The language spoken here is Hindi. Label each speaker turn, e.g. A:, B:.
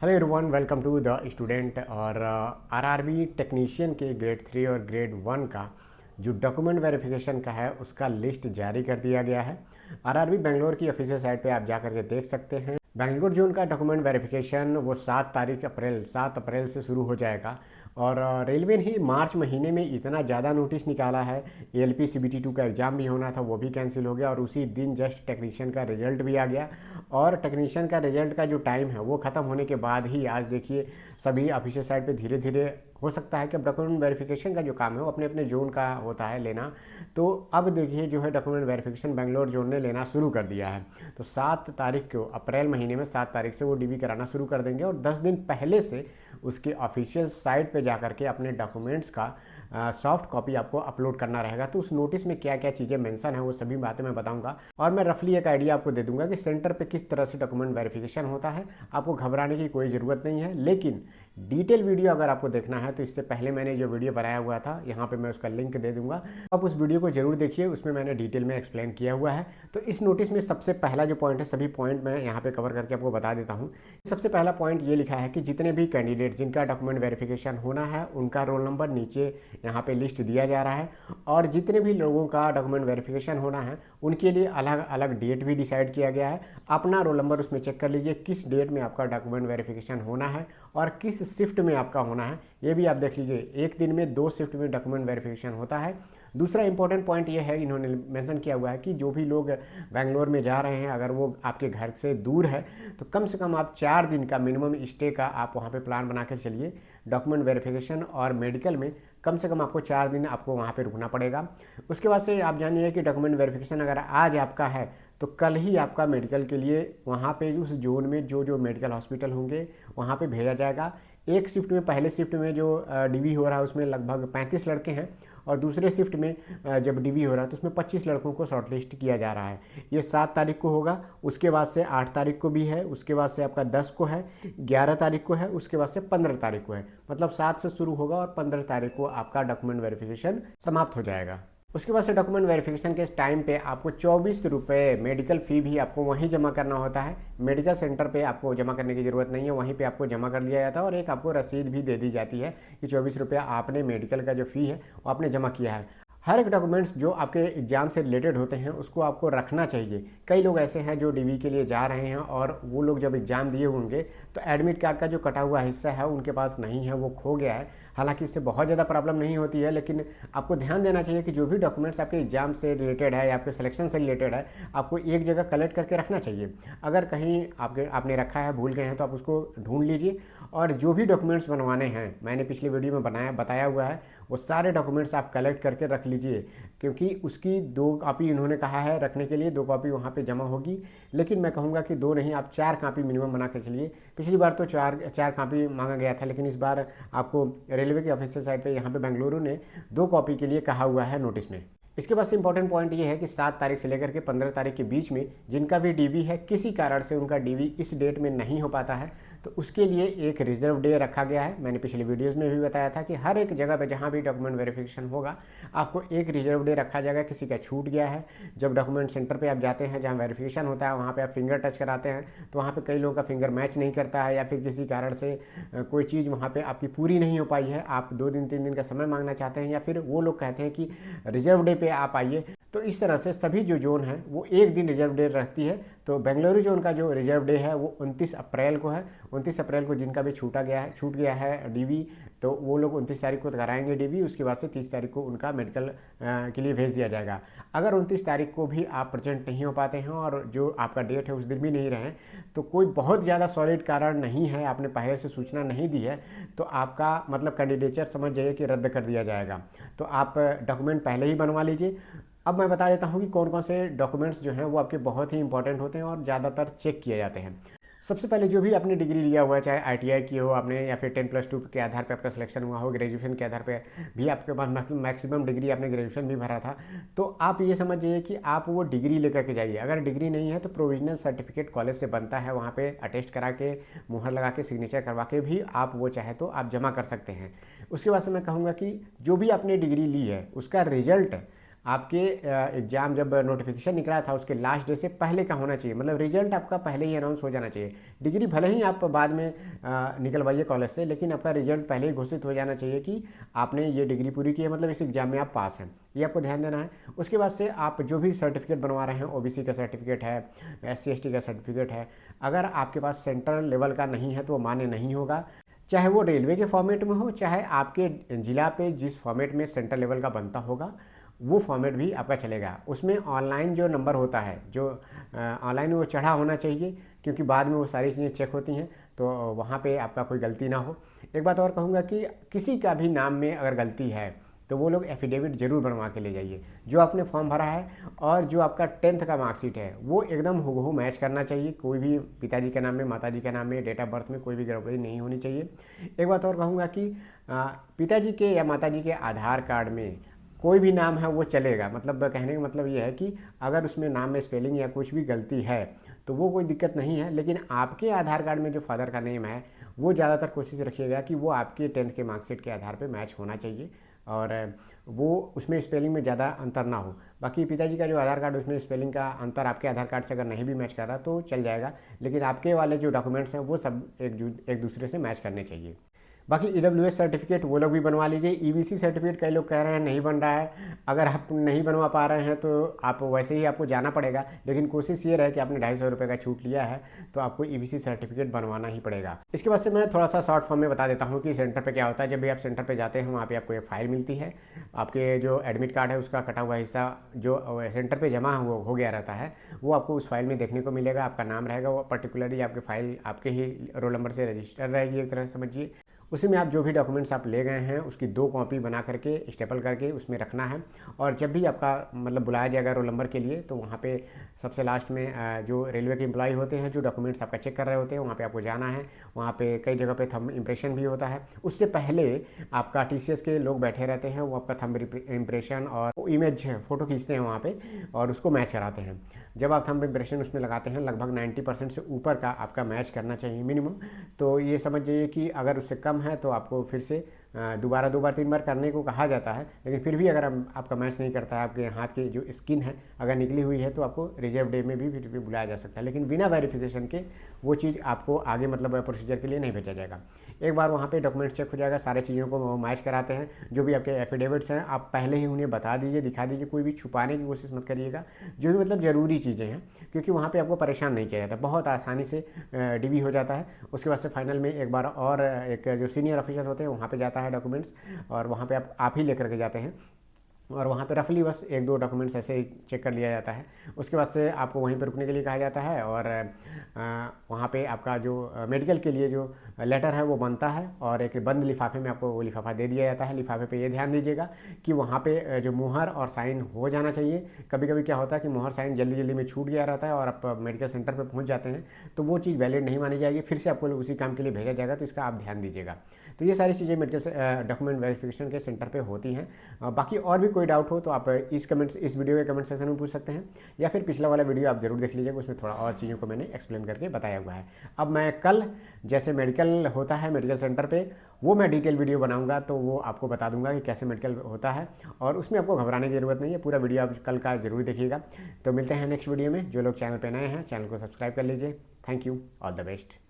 A: Hello everyone, welcome to the student. और आरआरबी टेक्नीशियन के ग्रेड 3 और ग्रेड 1 का जो डॉक्यूमेंट वेरिफिकेशन का है उसका लिस्ट जारी कर दिया गया है। आरआरबी बेंगलोर की ऑफिशियल साइट पे आप जा करके देख सकते हैं। बेंगलोर जोन का डॉक्यूमेंट वेरिफिकेशन वो 7 अप्रैल से शुरू हो जाएगा। और रेलवे ने ही मार्च महीने में इतना ज़्यादा नोटिस निकाला है। एएलपी CBT2 का एग्ज़ाम भी होना था, वो भी कैंसिल हो गया और उसी दिन जस्ट टेक्नीशियन का रिजल्ट भी आ गया। और टेक्नीशियन का रिजल्ट का जो टाइम है वो ख़त्म होने के बाद ही आज देखिए सभी ऑफिशियल साइट पे धीरे धीरे हो सकता है कि अब डॉक्यूमेंट वेरिफिकेशन का जो काम है वो अपने अपने जोन का होता है लेना। तो अब देखिए जो है डॉक्यूमेंट वेरिफिकेशन बेंगलोर जोन ने लेना शुरू कर दिया है। तो 7 तारीख को, अप्रैल महीने में 7 तारीख से वो डीवी कराना शुरू कर देंगे और 10 दिन पहले से उसके ऑफिशियल साइट पे जा करके अपने डॉक्यूमेंट्स का सॉफ्ट कॉपी आपको अपलोड करना रहेगा। तो उस नोटिस में क्या क्या चीज़ें मेंशन है वो सभी बातें मैं बताऊंगा और मैं रफली एक आइडिया आपको दे दूंगा कि सेंटर पे किस तरह से डॉक्यूमेंट वेरिफिकेशन होता है। आपको घबराने की कोई ज़रूरत नहीं है, लेकिन डिटेल वीडियो अगर आपको देखना है तो इससे पहले मैंने जो वीडियो बनाया हुआ था यहाँ पे मैं उसका लिंक दे दूंगा, आप उस वीडियो को जरूर देखिए, उसमें मैंने डिटेल में एक्सप्लेन किया हुआ है। तो इस नोटिस में सबसे पहला जो पॉइंट है, सभी पॉइंट मैं यहाँ पे कवर करके आपको बता देता हूँ। सबसे पहला पॉइंट ये लिखा है कि जितने भी कैंडिडेट जिनका डॉक्यूमेंट वेरिफिकेशन होना है उनका रोल नंबर नीचे यहाँ पे लिस्ट दिया जा रहा है और जितने भी लोगों का डॉक्यूमेंट वेरिफिकेशन होना है उनके लिए अलग अलग डेट भी डिसाइड किया गया है। अपना रोल नंबर उसमें चेक कर लीजिए किस डेट में आपका डॉक्यूमेंट वेरिफिकेशन होना है और किस शिफ्ट में आपका होना है, ये भी आप देख लीजिए। एक दिन में 2 शिफ्ट में डॉक्यूमेंट वेरिफिकेशन होता है। दूसरा इंपॉर्टेंट पॉइंट ये है, इन्होंने मेंशन किया हुआ है कि जो भी लोग बेंगलोर में जा रहे हैं अगर वो आपके घर से दूर है तो कम से कम आप 4 दिन का मिनिमम स्टे का आप वहाँ पे प्लान बना कर चलिए। डॉक्यूमेंट वेरिफिकेशन और मेडिकल में कम से कम आपको 4 दिन आपको वहाँ पे रुकना पड़ेगा। उसके बाद से आप जानिए कि डॉक्यूमेंट वेरिफिकेशन अगर आज आपका है तो कल ही आपका मेडिकल के लिए वहाँ पे उस जोन में जो जो मेडिकल हॉस्पिटल होंगे वहाँ पे भेजा जाएगा। एक शिफ्ट में, पहले शिफ्ट में जो डीवी हो रहा है उसमें लगभग 35 लड़के हैं और दूसरे शिफ्ट में जब डीवी हो रहा है तो उसमें 25 लड़कों को शॉर्टलिस्ट किया जा रहा है। ये 7 तारीख को होगा, उसके बाद से 8 तारीख को भी है, उसके बाद से आपका 10 को है, 11 तारीख को है, उसके बाद से 15 तारीख को है। मतलब 7 से शुरू होगा और 15 तारीख को आपका डॉक्यूमेंट वेरिफिकेशन समाप्त हो जाएगा। उसके बाद से डॉक्यूमेंट वेरिफिकेशन के टाइम पे आपको 24 रुपये मेडिकल फ़ी भी आपको वहीं जमा करना होता है। मेडिकल सेंटर पे आपको जमा करने की ज़रूरत नहीं है, वहीं पे आपको जमा कर दिया जाता है और एक आपको रसीद भी दे दी जाती है कि 24 रुपया आपने मेडिकल का जो फ़ी है वो आपने जमा किया है। हर एक डॉक्यूमेंट्स जो आपके एग्जाम से रिलेटेड होते हैं उसको आपको रखना चाहिए। कई लोग ऐसे हैं जो डीवी के लिए जा रहे हैं और वो लोग जब एग्ज़ाम दिए होंगे तो एडमिट कार्ड का जो कटा हुआ हिस्सा है उनके पास नहीं है, वो खो गया है। हालांकि इससे बहुत ज़्यादा प्रॉब्लम नहीं होती है, लेकिन आपको ध्यान देना चाहिए कि जो भी डॉक्यूमेंट्स आपके एग्जाम से रिलेटेड है या आपके सिलेक्शन से रिलेटेड है आपको एक जगह कलेक्ट करके रखना चाहिए। अगर कहीं आपने रखा है, भूल गए हैं, तो आप उसको ढूंढ लीजिए। और जो भी डॉक्यूमेंट्स बनवाने हैं, मैंने पिछले वीडियो में बताया हुआ है, वो सारे डॉक्यूमेंट्स आप कलेक्ट करके रख लीजिए, क्योंकि उसकी 2 कॉपी इन्होंने कहा है रखने के लिए, 2 कॉपी वहाँ पे जमा होगी। लेकिन मैं कहूँगा कि 2 नहीं, आप 4 कॉपी मिनिमम बना के चलिए। पिछली बार तो 4 कॉपी मांगा गया था, लेकिन इस बार आपको रेलवे के ऑफिशियल साइट पे यहाँ पे बेंगलुरु ने 2 कॉपी के लिए कहा हुआ है नोटिस में। इसके बाद से इंपॉर्टेंट पॉइंट ये है कि 7 तारीख से लेकर के 15 तारीख के बीच में जिनका भी डीवी है, किसी कारण से उनका डीवी इस डेट में नहीं हो पाता है तो उसके लिए एक रिजर्व डे रखा गया है। मैंने पिछले वीडियोस में भी बताया था कि हर एक जगह पे जहाँ भी डॉक्यूमेंट वेरिफिकेशन होगा आपको एक रिजर्व डे रखा जाएगा। किसी का छूट गया है, जब डॉक्यूमेंट सेंटर पे आप जाते हैं जहाँ वेरिफिकेशन होता है वहाँ पे आप फिंगर टच कराते हैं तो वहाँ पे कई लोगों का फिंगर मैच नहीं करता है या फिर किसी कारण से कोई चीज़ वहाँ पे आपकी पूरी नहीं हो पाई है, आप 2 दिन 3 दिन का समय मांगना चाहते हैं या फिर वो लोग कहते हैं कि रिजर्व डे पे आप आइए। तो इस तरह से सभी जो जोन है वो एक दिन रिजर्व डे रहती है। तो बेंगलुरु जोन का जो रिजर्व डे है वो 29 अप्रैल को है। 29 अप्रैल को जिनका भी छूट गया है डीवी, तो वो लोग 29 तारीख को कराएंगे डीवी। उसके बाद से 30 तारीख को उनका मेडिकल के लिए भेज दिया जाएगा। अगर 29 तारीख को भी आप प्रेजेंट नहीं हो पाते हैं और जो आपका डेट है उस दिन भी नहीं रहे तो कोई बहुत ज़्यादा सॉलिड कारण नहीं है, आपने पहले से सूचना नहीं दी है, तो आपका मतलब कैंडिडेचर समझ जाइए कि रद्द कर दिया जाएगा। तो आप डॉक्यूमेंट पहले ही बनवा लीजिए। अब मैं बता देता हूँ कि कौन कौन से डॉक्यूमेंट्स जो हैं वो आपके बहुत ही इंपॉर्टेंट होते हैं और ज़्यादातर चेक किए जाते हैं। सबसे पहले जो भी आपने डिग्री लिया हुआ है, चाहे आईटीआई की हो आपने या फिर 10+2 के आधार पे आपका सिलेक्शन हुआ हो, ग्रेजुएशन के आधार पे भी आपके पास मतलब मैक्सिमम डिग्री, आपने ग्रेजुएशन भी भरा था, तो आप ये समझिए कि आप वो डिग्री लेकर के जाइए। अगर डिग्री नहीं है तो प्रोविजनल सर्टिफिकेट कॉलेज से बनता है, वहाँ पे अटेस्ट करा के, मुहर लगा के, सिग्नेचर करवा के भी आप वो चाहे तो आप जमा कर सकते हैं। उसके बाद से मैं कहूँगा कि जो भी आपने डिग्री ली है उसका रिजल्ट आपके एग्ज़ाम जब नोटिफिकेशन निकला था उसके लास्ट डे से पहले का होना चाहिए, मतलब रिजल्ट आपका पहले ही अनाउंस हो जाना चाहिए। डिग्री भले ही आप बाद में निकलवाइए कॉलेज से, लेकिन आपका रिजल्ट पहले ही घोषित हो जाना चाहिए कि आपने ये डिग्री पूरी की है, मतलब इस एग्ज़ाम में आप पास हैं, ये आपको ध्यान देना है। उसके बाद से आप जो भी सर्टिफिकेट बनवा रहे हैं, ओबीसी का सर्टिफिकेट है, SC ST का सर्टिफिकेट है, अगर आपके पास सेंट्रल लेवल का नहीं है तो वो मान्य नहीं होगा, चाहे वो रेलवे के फॉर्मेट में हो, चाहे आपके जिला पे जिस फॉर्मेट में सेंट्रल लेवल का बनता होगा वो फॉर्मेट भी आपका चलेगा। उसमें ऑनलाइन जो नंबर होता है, जो ऑनलाइन वो चढ़ा होना चाहिए, क्योंकि बाद में वो सारी चीज़ें चेक होती हैं, तो वहाँ पे आपका कोई गलती ना हो। एक बात और कहूँगा कि किसी का भी नाम में अगर गलती है तो वो लोग एफिडेविट ज़रूर बनवा के ले जाइए। जो आपने फॉर्म भरा है और जो आपका 10th का मार्कशीट है वो एकदम हूबहू मैच करना चाहिए। कोई भी पिताजी के नाम में, माताजी के नाम में, डेट ऑफ बर्थ में कोई भी गड़बड़ी नहीं होनी चाहिए। एक बात और कहूँगा कि पिताजी के या माताजी के आधार कार्ड में कोई भी नाम है वो चलेगा, मतलब कहने का मतलब ये है कि अगर उसमें नाम में स्पेलिंग या कुछ भी गलती है तो वो कोई दिक्कत नहीं है, लेकिन आपके आधार कार्ड में जो फादर का नेम है वो ज़्यादातर कोशिश रखिएगा कि वो आपके 10th के मार्कशीट के आधार पे मैच होना चाहिए और वो उसमें स्पेलिंग में ज़्यादा अंतर ना हो। बाकी पिताजी का जो आधार कार्ड उसमें स्पेलिंग का अंतर आपके आधार कार्ड से अगर नहीं भी मैच कर रहा तो चल जाएगा, लेकिन आपके वाले जो डॉक्यूमेंट्स हैं वो सब एक दूसरे से मैच करने चाहिए। बाकी EWS सर्टिफिकेट वो लोग भी बनवा लीजिए। EBC सर्टिफिकेट कई लोग कह रहे हैं नहीं बन रहा है, अगर आप नहीं बनवा पा रहे हैं तो आप वैसे ही आपको जाना पड़ेगा, लेकिन कोशिश ये रहे कि आपने 250 रुपये का छूट लिया है तो आपको EBC सर्टिफिकेट बनवाना ही पड़ेगा। इसके बाद से मैं थोड़ा सा शॉर्ट फॉर्म में बता देता हूँ कि सेंटर पर क्या होता है। जब भी आप सेंटर पर जाते हैं वहाँ पर आपको एक फाइल मिलती है, आपके जो एडमिट कार्ड है उसका कटा हुआ हिस्सा जो सेंटर पर जमा हो गया रहता है वो आपको उस फाइल में देखने को मिलेगा। आपका नाम रहेगा, वो पर्टिकुलरली आपकी फाइल आपके ही रोल नंबर से रजिस्टर रहेगी एक तरह से समझिए। उसी में आप जो भी डॉक्यूमेंट्स आप ले गए हैं उसकी 2 कॉपी बना करके स्टेपल करके उसमें रखना है। और जब भी आपका मतलब बुलाया जाएगा रोल नंबर के लिए तो वहाँ पे सबसे लास्ट में जो रेलवे के एम्प्लॉय होते हैं जो डॉक्यूमेंट्स आपका चेक कर रहे होते हैं वहाँ पे आपको जाना है। वहाँ पे कई जगह पे थंब इम्प्रेशन भी होता है। उससे पहले आपका TCS के लोग बैठे रहते हैं, वो आपका थंब इम्प्रेशन और इमेज फ़ोटो खींचते हैं वहाँ पर और उसको मैच कराते हैं। जब आप थंब इम्प्रेशन उसमें लगाते हैं लगभग 90% से ऊपर का आपका मैच करना चाहिए मिनिमम। तो ये समझ जाइए कि अगर उससे कम है तो आपको फिर से दोबारा 2 बार 3 बार करने को कहा जाता है, लेकिन फिर भी अगर आपका मैच नहीं करता है, आपके हाथ की जो स्किन है अगर निकली हुई है तो आपको रिजर्व डे में भी फिर भी बुलाया जा सकता है, लेकिन बिना वेरिफिकेशन के वो चीज़ आपको आगे मतलब प्रोसीजर के लिए नहीं भेजा जाएगा। एक बार वहाँ पे डॉक्यूमेंट्स चेक हो जाएगा, सारे चीज़ों को वो मैच कराते हैं। जो भी आपके एफिडेविट्स हैं आप पहले ही उन्हें बता दीजिए, दिखा दीजिए, कोई भी छुपाने की कोशिश मत करिएगा। जो भी मतलब ज़रूरी चीज़ें हैं, क्योंकि वहाँ पे आपको परेशान नहीं किया जाता, बहुत आसानी से डीबी हो जाता है। उसके बाद से फाइनल में एक बार और एक जो सीनियर ऑफिसर होते हैं वहाँ पे जाता है डॉक्यूमेंट्स, और वहाँ पे आप ही लेकर के जाते हैं और वहाँ पे रफली बस 1-2 डॉक्यूमेंट्स ऐसे ही चेक कर लिया जाता है। उसके बाद से आपको वहीं पर रुकने के लिए कहा जाता है और वहाँ पे आपका जो मेडिकल के लिए जो लेटर है वो बनता है और एक बंद लिफाफे में आपको वो लिफाफा दे दिया जाता है। लिफाफे पे ये ध्यान दीजिएगा कि वहाँ पे जो मुहर और साइन हो जाना चाहिए। कभी कभी क्या होता है कि मुहर साइन जल्दी जल्दी में छूट गया रहता है और आप मेडिकल सेंटर पर पहुँच जाते हैं तो वो चीज़ वैलिड नहीं मानी जाएगी, फिर से आपको उसी काम के लिए भेजा जाएगा, तो इसका आप ध्यान दीजिएगा। तो ये सारी चीज़ें मेडिकल डॉक्यूमेंट वेरिफिकेशन के सेंटर पे होती हैं। बाकी और भी कोई डाउट हो तो आप इस वीडियो के कमेंट सेक्शन में पूछ सकते हैं, या फिर पिछला वाला वीडियो आप जरूर देख लीजिएगा, उसमें थोड़ा और चीज़ों को मैंने एक्सप्लेन करके बताया हुआ है। अब मैं कल जैसे मेडिकल होता है मेडिकल सेंटर पे वो मैं डिटेल वीडियो बनाऊंगा, तो वो आपको बता दूंगा कि कैसे मेडिकल होता है, और उसमें आपको घबराने की ज़रूरत नहीं है। पूरा वीडियो आप कल का जरूर देखिएगा। तो मिलते हैं नेक्स्ट वीडियो में। जो लोग चैनल पर नए हैं चैनल को सब्सक्राइब कर लीजिए। Thank you, all the best.